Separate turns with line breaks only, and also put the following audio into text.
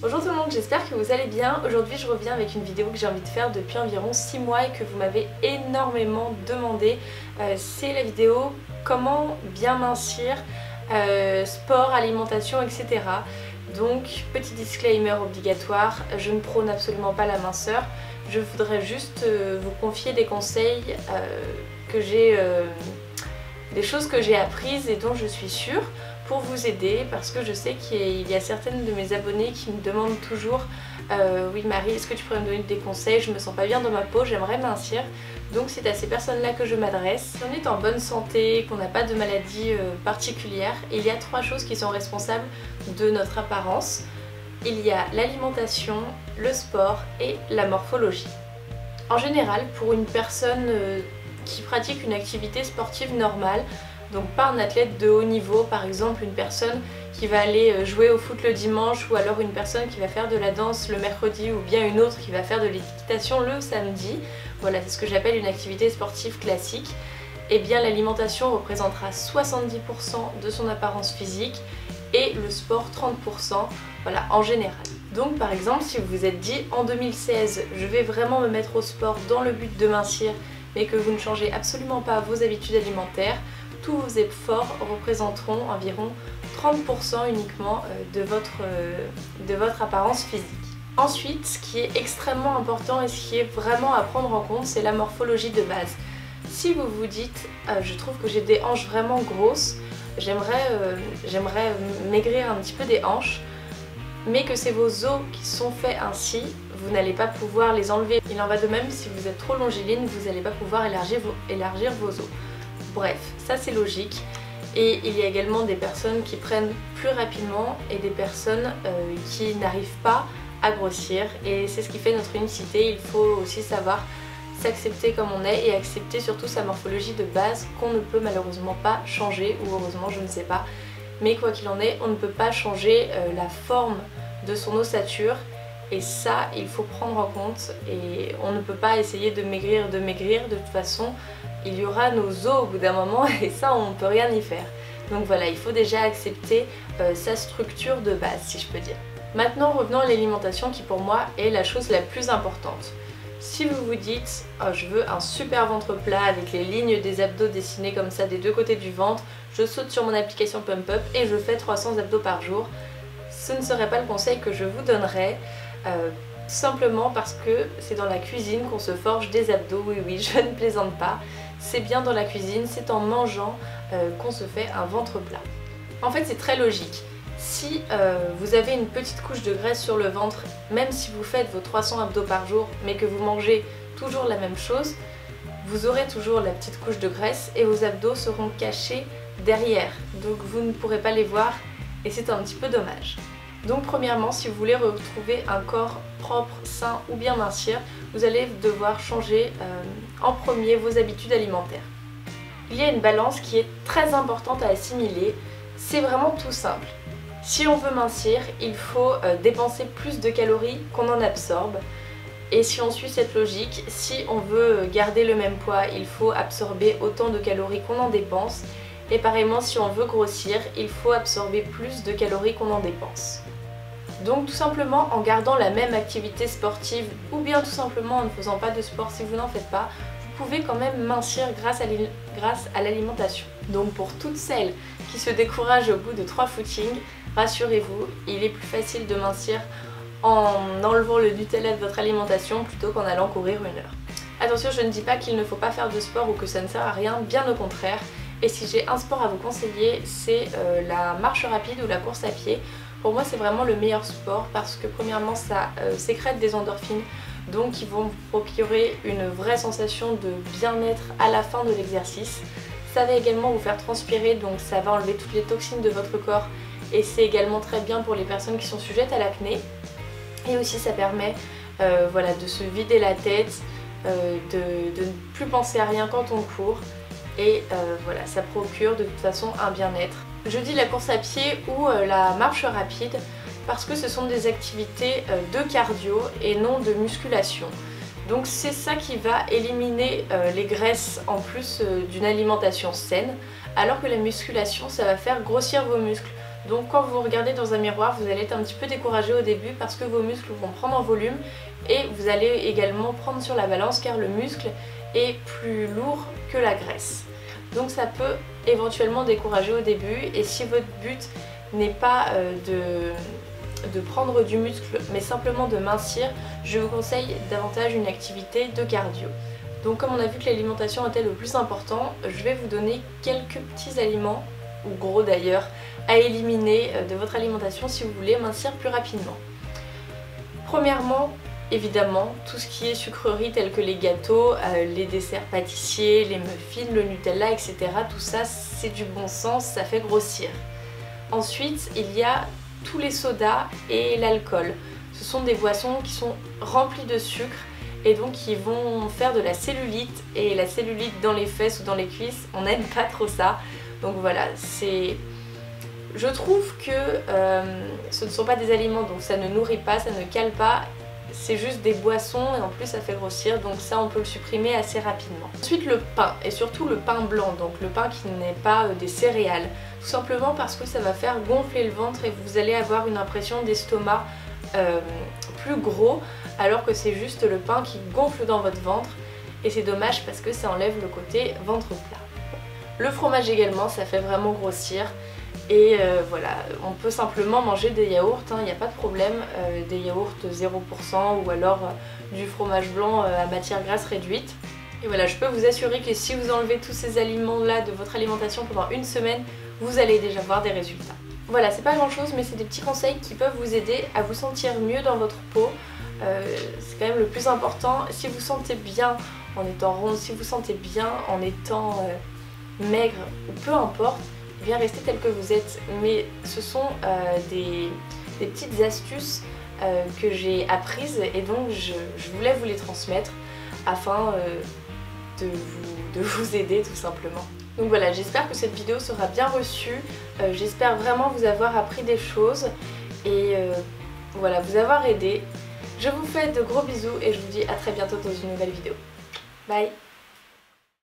Bonjour tout le monde, j'espère que vous allez bien. Aujourd'hui je reviens avec une vidéo que j'ai envie de faire depuis environ 6 mois et que vous m'avez énormément demandé. C'est la vidéo comment bien mincir, sport, alimentation, etc. Donc petit disclaimer obligatoire, je ne prône absolument pas la minceur. Je voudrais juste vous confier des conseils que j'ai, des choses que j'ai apprises et dont je suis sûre, pour vous aider, parce que je sais qu'il y a certaines de mes abonnées qui me demandent toujours oui Marie, est-ce que tu pourrais me donner des conseils, je me sens pas bien dans ma peau, j'aimerais mincir. Donc c'est à ces personnes là que je m'adresse. Si on est en bonne santé, qu'on n'a pas de maladie particulière, il y a 3 choses qui sont responsables de notre apparence. Il y a l'alimentation, le sport et la morphologie. En général, pour une personne qui pratique une activité sportive normale, donc pas un athlète de haut niveau, par exemple une personne qui va aller jouer au foot le dimanche, ou alors une personne qui va faire de la danse le mercredi, ou bien une autre qui va faire de l'équitation le samedi, voilà, c'est ce que j'appelle une activité sportive classique, et bien l'alimentation représentera 70% de son apparence physique et le sport 30%, voilà, en général. Donc par exemple, si vous vous êtes dit en 2016 je vais vraiment me mettre au sport dans le but de mincir, mais que vous ne changez absolument pas vos habitudes alimentaires, tous vos efforts représenteront environ 30% uniquement de votre apparence physique. Ensuite, ce qui est extrêmement important et ce qui est vraiment à prendre en compte, c'est la morphologie de base. Si vous vous dites je trouve que j'ai des hanches vraiment grosses, j'aimerais maigrir un petit peu des hanches, mais que c'est vos os qui sont faits ainsi, vous n'allez pas pouvoir les enlever. Il en va de même si vous êtes trop longiligne, vous n'allez pas pouvoir élargir vos os. Bref, ça c'est logique. Et il y a également des personnes qui prennent plus rapidement et des personnes qui n'arrivent pas à grossir. Et c'est ce qui fait notre unicité. Il faut aussi savoir s'accepter comme on est et accepter surtout sa morphologie de base qu'on ne peut malheureusement pas changer, ou heureusement je ne sais pas. Mais quoi qu'il en est, on ne peut pas changer la forme de son ossature. Et ça, il faut prendre en compte, et on ne peut pas essayer de maigrir, de toute façon, il y aura nos os au bout d'un moment et ça, on ne peut rien y faire. Donc voilà, il faut déjà accepter sa structure de base, si je peux dire. Maintenant, revenons à l'alimentation qui pour moi est la chose la plus importante. Si vous vous dites oh, je veux un super ventre plat avec les lignes des abdos dessinées comme ça des deux côtés du ventre, je saute sur mon application Pump Up et je fais 300 abdos par jour, ce ne serait pas le conseil que je vous donnerais. Simplement parce que c'est dans la cuisine qu'on se forge des abdos, oui je ne plaisante pas, c'est bien dans la cuisine, c'est en mangeant qu'on se fait un ventre plat. En fait c'est très logique, si vous avez une petite couche de graisse sur le ventre, même si vous faites vos 300 abdos par jour mais que vous mangez toujours la même chose, vous aurez toujours la petite couche de graisse et vos abdos seront cachés derrière, donc vous ne pourrez pas les voir et c'est un petit peu dommage. Donc premièrement, si vous voulez retrouver un corps propre, sain ou bien mincir, vous allez devoir changer en premier vos habitudes alimentaires. Il y a une balance qui est très importante à assimiler, c'est vraiment tout simple. Si on veut mincir, il faut dépenser plus de calories qu'on en absorbe. Et si on suit cette logique, si on veut garder le même poids, il faut absorber autant de calories qu'on en dépense. Et pareillement, si on veut grossir, il faut absorber plus de calories qu'on en dépense. Donc tout simplement en gardant la même activité sportive, ou bien tout simplement en ne faisant pas de sport si vous n'en faites pas, vous pouvez quand même mincir grâce à l'alimentation. Donc pour toutes celles qui se découragent au bout de 3 footings, rassurez-vous, il est plus facile de mincir en enlevant le Nutella de votre alimentation plutôt qu'en allant courir 1 heure. Attention, je ne dis pas qu'il ne faut pas faire de sport ou que ça ne sert à rien, bien au contraire. Et si j'ai un sport à vous conseiller, c'est la marche rapide ou la course à pied. Pour moi c'est vraiment le meilleur sport parce que premièrement ça sécrète des endorphines, donc qui vont vous procurer une vraie sensation de bien-être à la fin de l'exercice. Ça va également vous faire transpirer, donc ça va enlever toutes les toxines de votre corps et c'est également très bien pour les personnes qui sont sujettes à l'acné. Et aussi ça permet voilà, de se vider la tête, de ne plus penser à rien quand on court. Et voilà, ça procure de toute façon un bien-être. Je dis la course à pied ou la marche rapide parce que ce sont des activités de cardio et non de musculation. Donc c'est ça qui va éliminer les graisses en plus d'une alimentation saine, alors que la musculation ça va faire grossir vos muscles. Donc quand vous regardez dans un miroir, vous allez être un petit peu découragé au début parce que vos muscles vont prendre en volume et vous allez également prendre sur la balance car le muscle est plus lourd que la graisse. Donc ça peut éventuellement décourager au début, et si votre but n'est pas de prendre du muscle mais simplement de mincir, je vous conseille davantage une activité de cardio. Donc comme on a vu que l'alimentation était le plus important, je vais vous donner quelques petits aliments, ou gros d'ailleurs, à éliminer de votre alimentation si vous voulez mincir plus rapidement. Premièrement, évidemment, tout ce qui est sucreries tels que les gâteaux, les desserts pâtissiers, les muffins, le Nutella, etc. Tout ça, c'est du bon sens, ça fait grossir. Ensuite, il y a tous les sodas et l'alcool. Ce sont des boissons qui sont remplies de sucre et donc qui vont faire de la cellulite, et la cellulite dans les fesses ou dans les cuisses, on n'aime pas trop ça. Donc voilà, je trouve que ce ne sont pas des aliments, donc ça ne nourrit pas, ça ne cale pas, c'est juste des boissons et en plus ça fait grossir, donc ça on peut le supprimer assez rapidement. Ensuite le pain, et surtout le pain blanc, donc le pain qui n'est pas des céréales, tout simplement parce que ça va faire gonfler le ventre et vous allez avoir une impression d'estomac plus gros, alors que c'est juste le pain qui gonfle dans votre ventre, et c'est dommage parce que ça enlève le côté ventre plat. Le fromage également, ça fait vraiment grossir. Et voilà, on peut simplement manger des yaourts, il n'y a pas de problème, des yaourts 0% ou alors du fromage blanc à matière grasse réduite. Et voilà, je peux vous assurer que si vous enlevez tous ces aliments-là de votre alimentation pendant une semaine, vous allez déjà voir des résultats. Voilà, c'est pas grand chose, mais c'est des petits conseils qui peuvent vous aider à vous sentir mieux dans votre peau. C'est quand même le plus important. Si vous sentez bien en étant ronde, si vous sentez bien en étant maigre, ou peu importe, bien rester tel que vous êtes. Mais ce sont des petites astuces que j'ai apprises, et donc je voulais vous les transmettre afin de vous aider tout simplement. Donc voilà, j'espère que cette vidéo sera bien reçue, j'espère vraiment vous avoir appris des choses et voilà, vous avoir aidé. Je vous fais de gros bisous et je vous dis à très bientôt dans une nouvelle vidéo. Bye!